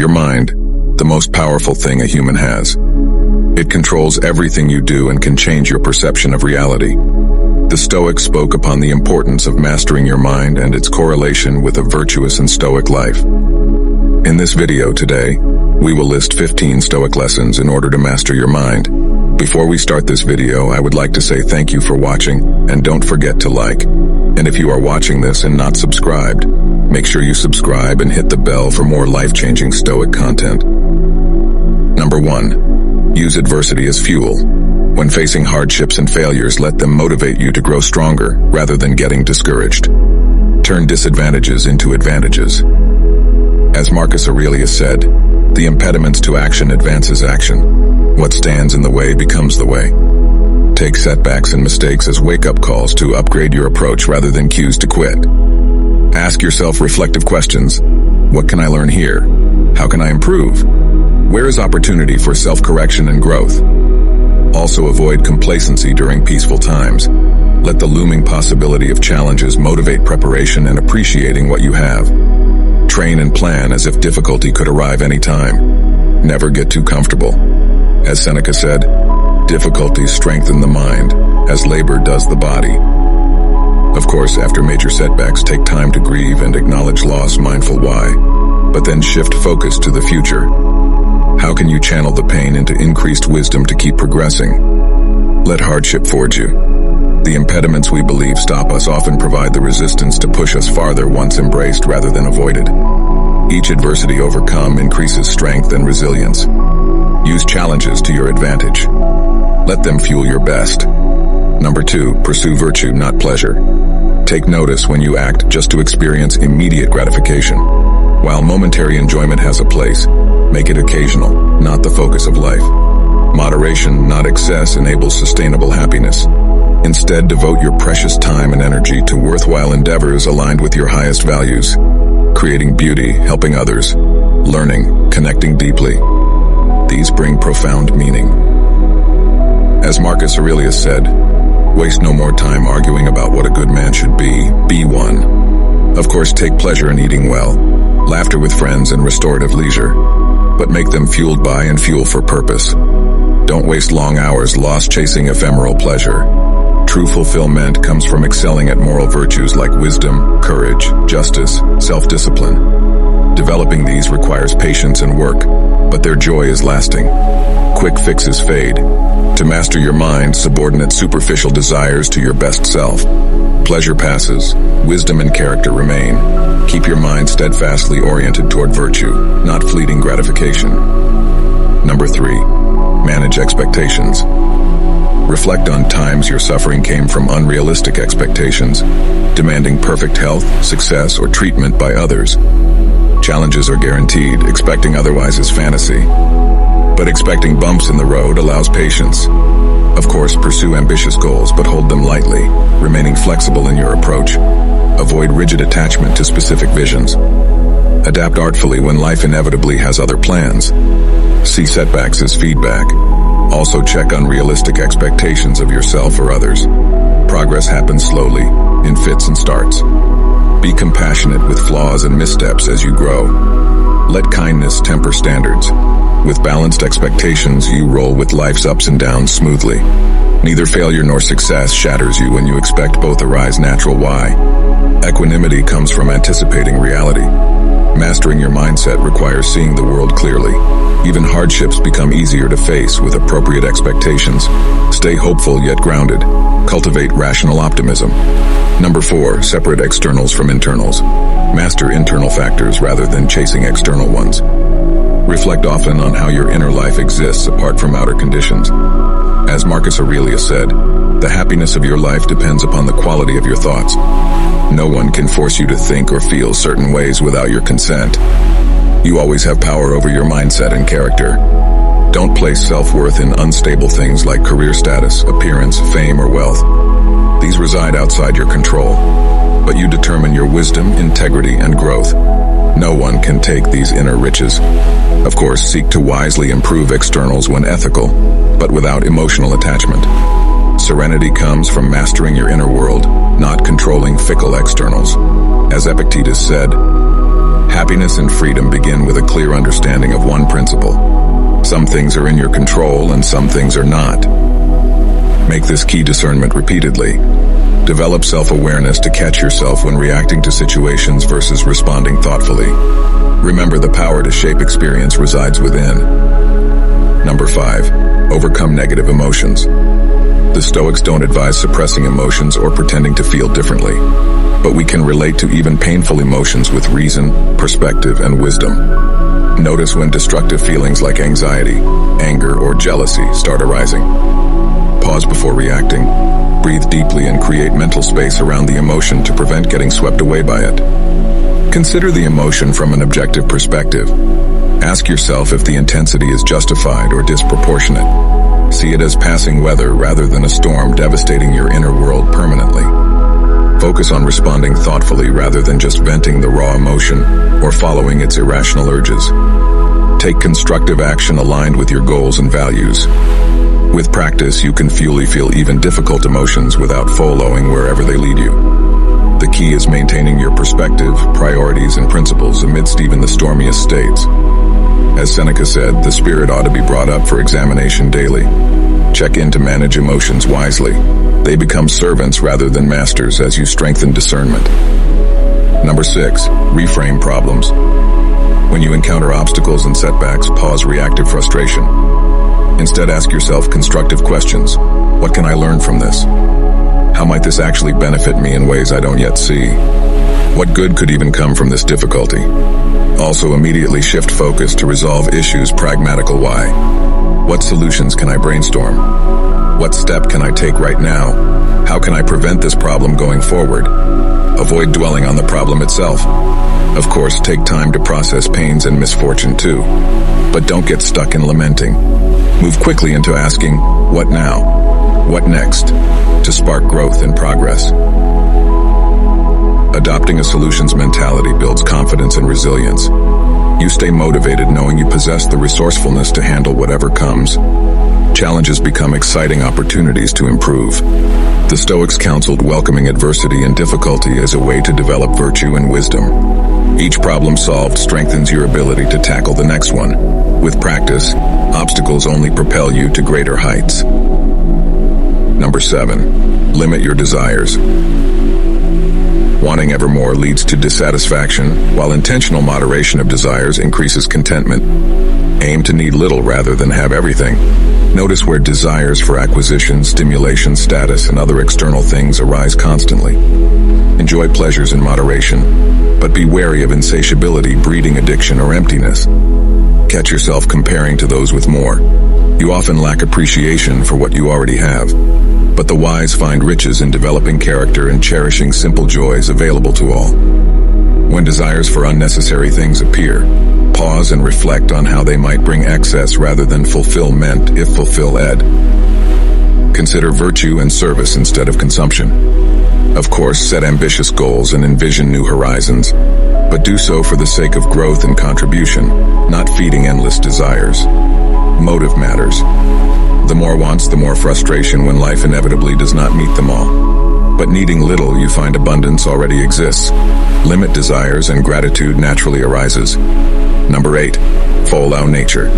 Your mind, the most powerful thing a human has. It controls everything you do and can change your perception of reality. The Stoics spoke upon the importance of mastering your mind and its correlation with a virtuous and stoic life. In this video today, we will list 15 Stoic lessons in order to master your mind. Before we start this video, I would like to say thank you for watching, and don't forget to like. And if you are watching this and not subscribed, make sure you subscribe and hit the bell for more life-changing Stoic content. Number 1. Use adversity as fuel. When facing hardships and failures, let them motivate you to grow stronger rather than getting discouraged. Turn disadvantages into advantages. As Marcus Aurelius said, the impediments to action advances action. What stands in the way becomes the way. Take setbacks and mistakes as wake-up calls to upgrade your approach rather than cues to quit. Ask yourself reflective questions. What can I learn here? How can I improve? Where is opportunity for self-correction and growth? Also avoid complacency during peaceful times. Let the looming possibility of challenges motivate preparation and appreciating what you have. Train and plan as if difficulty could arrive any time. Never get too comfortable. As Seneca said, difficulties strengthen the mind, as labor does the body. Of course, after major setbacks, take time to grieve and acknowledge loss, mindful why, but then shift focus to the future. How can you channel the pain into increased wisdom to keep progressing? Let hardship forge you. The impediments we believe stop us often provide the resistance to push us farther once embraced rather than avoided. Each adversity overcome increases strength and resilience. Use challenges to your advantage. Let them fuel your best. Number 2, pursue virtue, not pleasure. Take notice when you act just to experience immediate gratification. While momentary enjoyment has a place, make it occasional, not the focus of life. Moderation, not excess, enables sustainable happiness. Instead, devote your precious time and energy to worthwhile endeavors aligned with your highest values. Creating beauty, helping others, learning, connecting deeply. These bring profound meaning. As Marcus Aurelius said, waste no more time arguing about what a good man should be one. Of course, take pleasure in eating well, laughter with friends and restorative leisure, but make them fueled by and fuel for purpose. Don't waste long hours lost chasing ephemeral pleasure. True fulfillment comes from excelling at moral virtues like wisdom, courage, justice, self-discipline. Developing these requires patience and work, but their joy is lasting. Quick fixes fade. To master your mind, subordinate superficial desires to your best self. Pleasure passes, wisdom and character remain. Keep your mind steadfastly oriented toward virtue, not fleeting gratification. Number 3, manage expectations. Reflect on times your suffering came from unrealistic expectations, demanding perfect health, success, or treatment by others. Challenges are guaranteed, expecting otherwise is fantasy. But expecting bumps in the road allows patience. Of course, pursue ambitious goals, but hold them lightly, remaining flexible in your approach. Avoid rigid attachment to specific visions. Adapt artfully when life inevitably has other plans. See setbacks as feedback. Also check unrealistic expectations of yourself or others. Progress happens slowly, in fits and starts. Be compassionate with flaws and missteps as you grow. Let kindness temper standards. With balanced expectations, you roll with life's ups and downs smoothly. Neither failure nor success shatters you when you expect both arise natural. Why? Equanimity comes from anticipating reality. Mastering your mindset requires seeing the world clearly. Even hardships become easier to face with appropriate expectations. Stay hopeful yet grounded. Cultivate rational optimism. Number 4, separate externals from internals. Master internal factors rather than chasing external ones. Reflect often on how your inner life exists apart from outer conditions. As Marcus Aurelius said, the happiness of your life depends upon the quality of your thoughts. No one can force you to think or feel certain ways without your consent. You always have power over your mindset and character. Don't place self-worth in unstable things like career status, appearance, fame, or wealth. These reside outside your control, but you determine your wisdom, integrity, and growth. No one can take these inner riches. Of course, seek to wisely improve externals when ethical, but without emotional attachment. Serenity comes from mastering your inner world, not controlling fickle externals. As Epictetus said, Happiness and freedom begin with a clear understanding of one principle. Some things are in your control and some things are not. Make this key discernment repeatedly. Develop self-awareness to catch yourself when reacting to situations versus responding thoughtfully. Remember, the power to shape experience resides within. Number 5. Overcome negative emotions. The Stoics don't advise suppressing emotions or pretending to feel differently, but we can relate to even painful emotions with reason, perspective, and wisdom. Notice when destructive feelings like anxiety, anger, or jealousy start arising. Pause before reacting. Breathe deeply and create mental space around the emotion to prevent getting swept away by it. Consider the emotion from an objective perspective. Ask yourself if the intensity is justified or disproportionate. See it as passing weather rather than a storm devastating your inner world permanently. Focus on responding thoughtfully rather than just venting the raw emotion or following its irrational urges. Take constructive action aligned with your goals and values. With practice, you can feel even difficult emotions without following wherever they lead you. The key is maintaining your perspective, priorities, and principles amidst even the stormiest states. As Seneca said, the spirit ought to be brought up for examination daily. Check in to manage emotions wisely. They become servants rather than masters as you strengthen discernment. Number 6. Reframe problems. When you encounter obstacles and setbacks, pause reactive frustration. Instead, ask yourself constructive questions. What can I learn from this? How might this actually benefit me in ways I don't yet see? What good could even come from this difficulty? Also, immediately shift focus to resolve issues pragmatical why. What solutions can I brainstorm? What step can I take right now? How can I prevent this problem going forward? Avoid dwelling on the problem itself. Of course, take time to process pains and misfortune too. But don't get stuck in lamenting. Move quickly into asking, what now? What next? To spark growth and progress. Adopting a solutions mentality builds confidence and resilience. You stay motivated knowing you possess the resourcefulness to handle whatever comes. Challenges become exciting opportunities to improve. The Stoics counseled welcoming adversity and difficulty as a way to develop virtue and wisdom. Each problem solved strengthens your ability to tackle the next one. With practice, obstacles only propel you to greater heights. Number 7. Limit your desires. Wanting ever more leads to dissatisfaction, while intentional moderation of desires increases contentment. Aim to need little rather than have everything. Notice where desires for acquisition, stimulation, status, and other external things arise constantly. Enjoy pleasures in moderation, but be wary of insatiability breeding addiction or emptiness. Catch yourself comparing to those with more. You often lack appreciation for what you already have. But the wise find riches in developing character and cherishing simple joys available to all. When desires for unnecessary things appear, pause and reflect on how they might bring excess rather than fulfillment if fulfilled. Consider virtue and service instead of consumption. Of course, set ambitious goals and envision new horizons, but do so for the sake of growth and contribution, not feeding endless desires. Motive matters. The more wants, the more frustration when life inevitably does not meet them all. But needing little, you find abundance already exists. Limit desires and gratitude naturally arises. Number 8. Follow nature.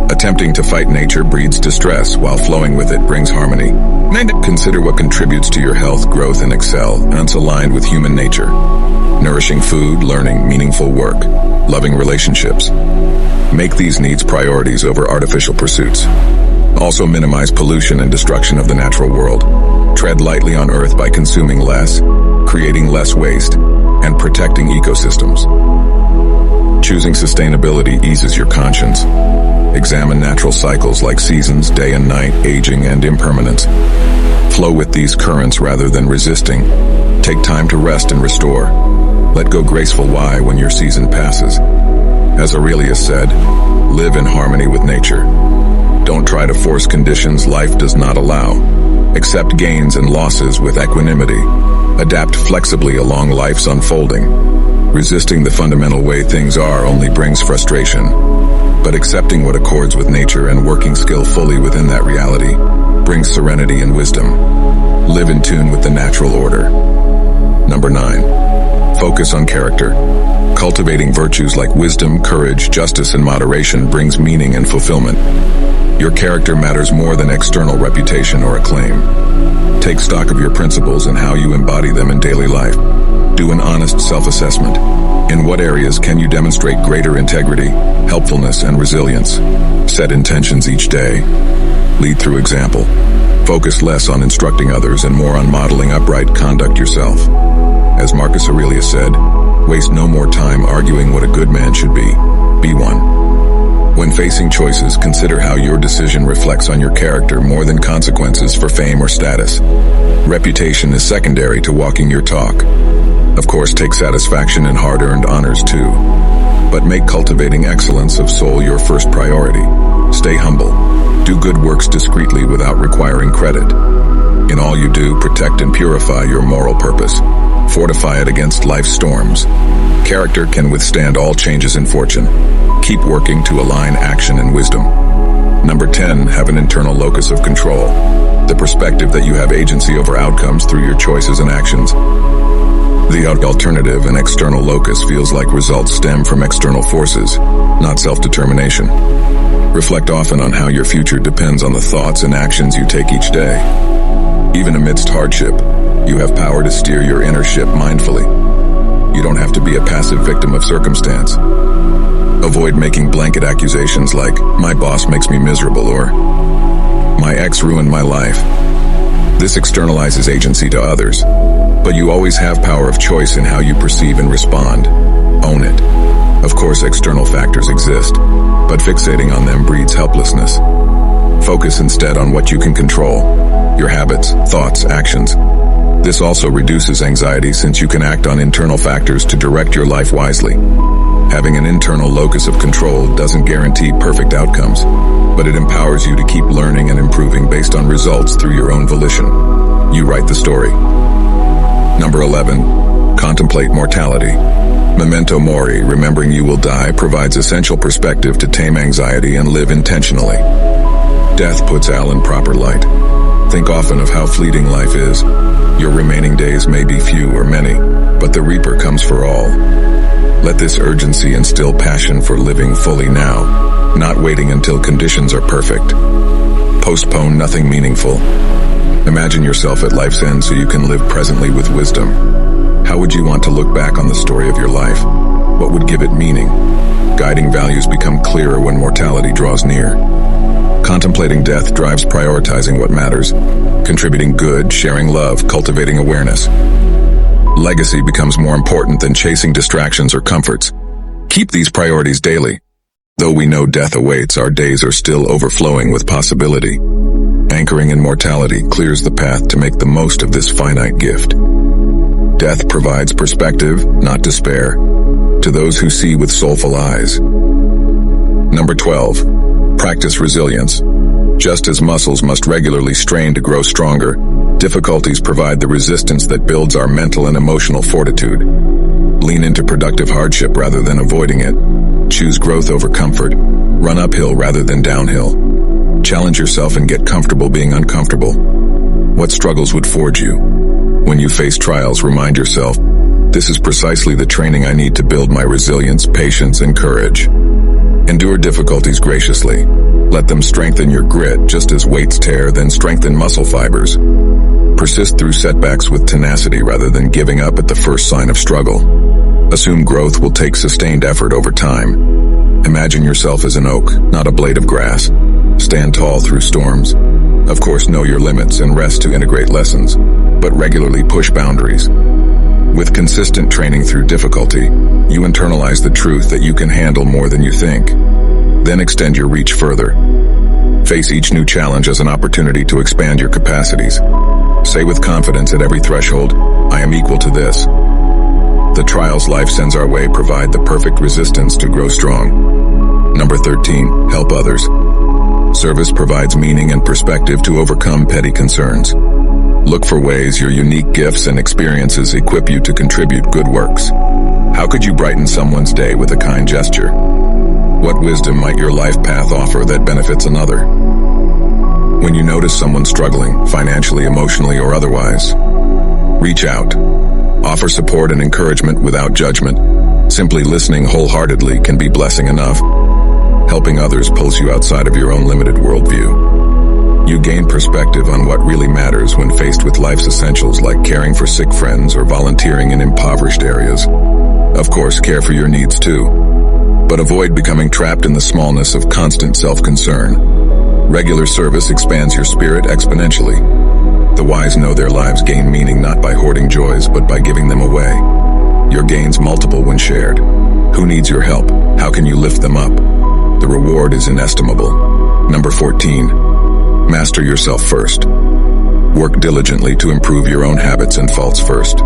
Attempting to fight nature breeds distress, while flowing with it brings harmony. Consider what contributes to your health, growth, and excel, and it's aligned with human nature. Nourishing food, learning, meaningful work, loving relationships. Make these needs priorities over artificial pursuits. Also minimize pollution and destruction of the natural world. Tread lightly on Earth by consuming less, creating less waste, and protecting ecosystems. Choosing sustainability eases your conscience. Examine natural cycles like seasons, day and night, aging, and impermanence. Flow with these currents rather than resisting. Take time to rest and restore. Let go graceful why when your season passes. As Aurelius said, live in harmony with nature. Don't try to force conditions life does not allow. Accept gains and losses with equanimity. Adapt flexibly along life's unfolding. Resisting the fundamental way things are only brings frustration. But accepting what accords with nature and working skillfully within that reality brings serenity and wisdom. Live in tune with the natural order. Number 9. Focus on character. Cultivating virtues like wisdom, courage, justice, and moderation brings meaning and fulfillment. Your character matters more than external reputation or acclaim. Take stock of your principles and how you embody them in daily life. Do an honest self-assessment. In what areas can you demonstrate greater integrity, helpfulness, and resilience? Set intentions each day. Lead through example. Focus less on instructing others and more on modeling upright conduct yourself. As Marcus Aurelius said, waste no more time arguing what a good man should be. Be one. When facing choices, consider how your decision reflects on your character more than consequences for fame or status. Reputation is secondary to walking your talk. Of course, take satisfaction in hard-earned honors too. But make cultivating excellence of soul your first priority. Stay humble. Do good works discreetly without requiring credit. In all you do, protect and purify your moral purpose. Fortify it against life's storms. Character can withstand all changes in fortune. Keep working to align action and wisdom. Number 10, have an internal locus of control. The perspective that you have agency over outcomes through your choices and actions. The alternative, an external locus, feels like results stem from external forces, not self-determination. Reflect often on how your future depends on the thoughts and actions you take each day. Even amidst hardship, you have power to steer your inner ship mindfully. You don't have to be a passive victim of circumstance. Avoid making blanket accusations like, "My boss makes me miserable," or "My ex ruined my life." This externalizes agency to others, but you always have power of choice in how you perceive and respond. Own it. Of course, external factors exist, but fixating on them breeds helplessness. Focus instead on what you can control: your habits, thoughts, actions. This also reduces anxiety since you can act on internal factors to direct your life wisely. Having an internal locus of control doesn't guarantee perfect outcomes, but it empowers you to keep learning and improving based on results through your own volition. You write the story. Number 11, contemplate mortality. Memento mori, remembering you will die, provides essential perspective to tame anxiety and live intentionally. Death puts all in proper light. Think often of how fleeting life is. Your remaining days may be few or many, but the reaper comes for all. Let this urgency instill passion for living fully now, not waiting until conditions are perfect. Postpone nothing meaningful. Imagine yourself at life's end so you can live presently with wisdom. How would you want to look back on the story of your life? What would give it meaning? Guiding values become clearer when mortality draws near. Contemplating death drives prioritizing what matters, contributing good, sharing love, cultivating awareness. Legacy becomes more important than chasing distractions or comforts. Keep these priorities daily. Though we know death awaits, our days are still overflowing with possibility. Anchoring in mortality clears the path to make the most of this finite gift. Death provides perspective, not despair, to those who see with soulful eyes. Number 12, practice resilience. Just as muscles must regularly strain to grow stronger, difficulties provide the resistance that builds our mental and emotional fortitude. Lean into productive hardship rather than avoiding it. Choose growth over comfort. Run uphill rather than downhill. Challenge yourself and get comfortable being uncomfortable. What struggles would forge you? When you face trials, remind yourself, this is precisely the training I need to build my resilience, patience, and courage. Endure difficulties graciously. Let them strengthen your grit, just as weights tear, then strengthen muscle fibers. Persist through setbacks with tenacity rather than giving up at the first sign of struggle. Assume growth will take sustained effort over time. Imagine yourself as an oak, not a blade of grass. Stand tall through storms. Of course, know your limits and rest to integrate lessons, but regularly push boundaries. With consistent training through difficulty, you internalize the truth that you can handle more than you think. Then extend your reach further. Face each new challenge as an opportunity to expand your capacities. Say with confidence at every threshold, I am equal to this. The trials life sends our way provide the perfect resistance to grow strong. Number 13, help others. Service provides meaning and perspective to overcome petty concerns. Look for ways your unique gifts and experiences equip you to contribute good works. How could you brighten someone's day with a kind gesture? What wisdom might your life path offer that benefits another? When you notice someone struggling, financially, emotionally, or otherwise, reach out. Offer support and encouragement without judgment. Simply listening wholeheartedly can be blessing enough. Helping others pulls you outside of your own limited worldview. You gain perspective on what really matters when faced with life's essentials like caring for sick friends or volunteering in impoverished areas. Of course, care for your needs too. But avoid becoming trapped in the smallness of constant self-concern. Regular service expands your spirit exponentially. The wise know their lives gain meaning not by hoarding joys, but by giving them away. Your gains multiple when shared. Who needs your help? How can you lift them up? The reward is inestimable. Number 14. Master yourself first. Work diligently to improve your own habits and faults first.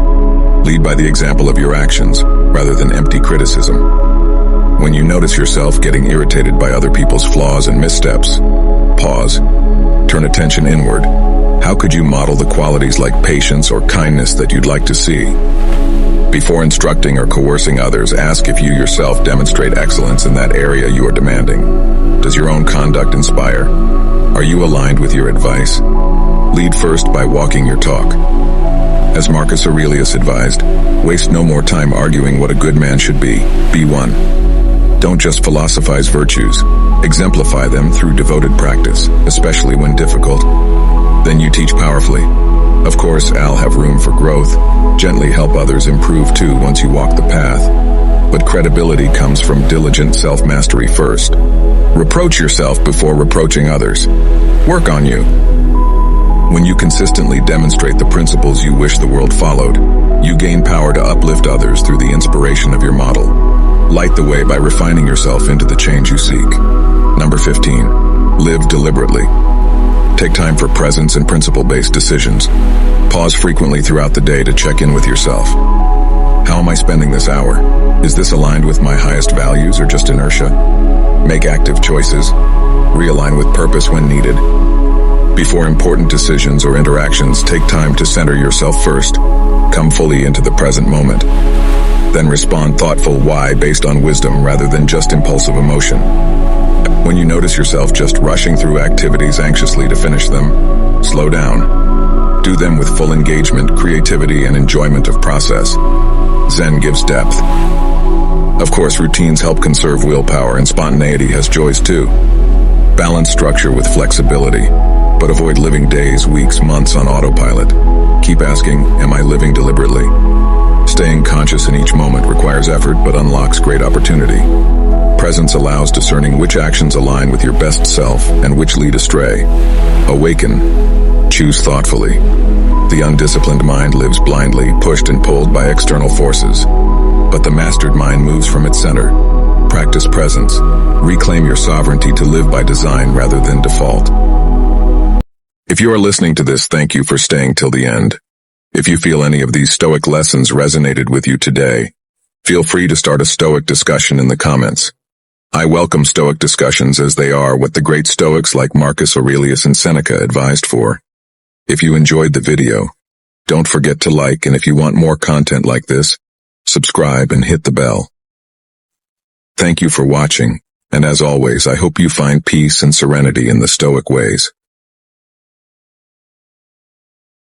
Lead by the example of your actions, rather than empty criticism. When you notice yourself getting irritated by other people's flaws and missteps, pause. Turn attention inward. How could you model the qualities like patience or kindness that you'd like to see? Before instructing or coercing others, ask if you yourself demonstrate excellence in that area you are demanding. Does your own conduct inspire? Are you aligned with your advice? Lead first by walking your talk. As Marcus Aurelius advised, waste no more time arguing what a good man should be. Be one. Don't just philosophize virtues. Exemplify them through devoted practice, especially when difficult. Then you teach powerfully. Of course, I'll have room for growth. Gently help others improve too once you walk the path. But credibility comes from diligent self-mastery first. Reproach yourself before reproaching others. Work on you. When you consistently demonstrate the principles you wish the world followed, you gain power to uplift others through the inspiration of your model. Light the way by refining yourself into the change you seek. Number 15. Live deliberately. Take time for presence and principle-based decisions. Pause frequently throughout the day to check in with yourself. How am I spending this hour? Is this aligned with my highest values or just inertia? Make active choices. Realign with purpose when needed. Before important decisions or interactions, take time to center yourself first. Come fully into the present moment. Then respond thoughtful why based on wisdom rather than just impulsive emotion. When you notice yourself just rushing through activities anxiously to finish them, slow down. Do them with full engagement, creativity, and enjoyment of process. Zen gives depth. Of course, routines help conserve willpower, and spontaneity has joys too. Balance structure with flexibility, but avoid living days, weeks, months on autopilot. Keep asking, am I living deliberately? Staying conscious in each moment requires effort but unlocks great opportunity. Presence allows discerning which actions align with your best self and which lead astray. Awaken. Choose thoughtfully. The undisciplined mind lives blindly, pushed and pulled by external forces. But the mastered mind moves from its center. Practice presence. Reclaim your sovereignty to live by design rather than default. If you are listening to this, thank you for staying till the end. If you feel any of these Stoic lessons resonated with you today, feel free to start a Stoic discussion in the comments. I welcome Stoic discussions as they are what the great Stoics like Marcus Aurelius and Seneca advised for. If you enjoyed the video, don't forget to like, and if you want more content like this, subscribe and hit the bell. Thank you for watching, and as always, I hope you find peace and serenity in the Stoic ways.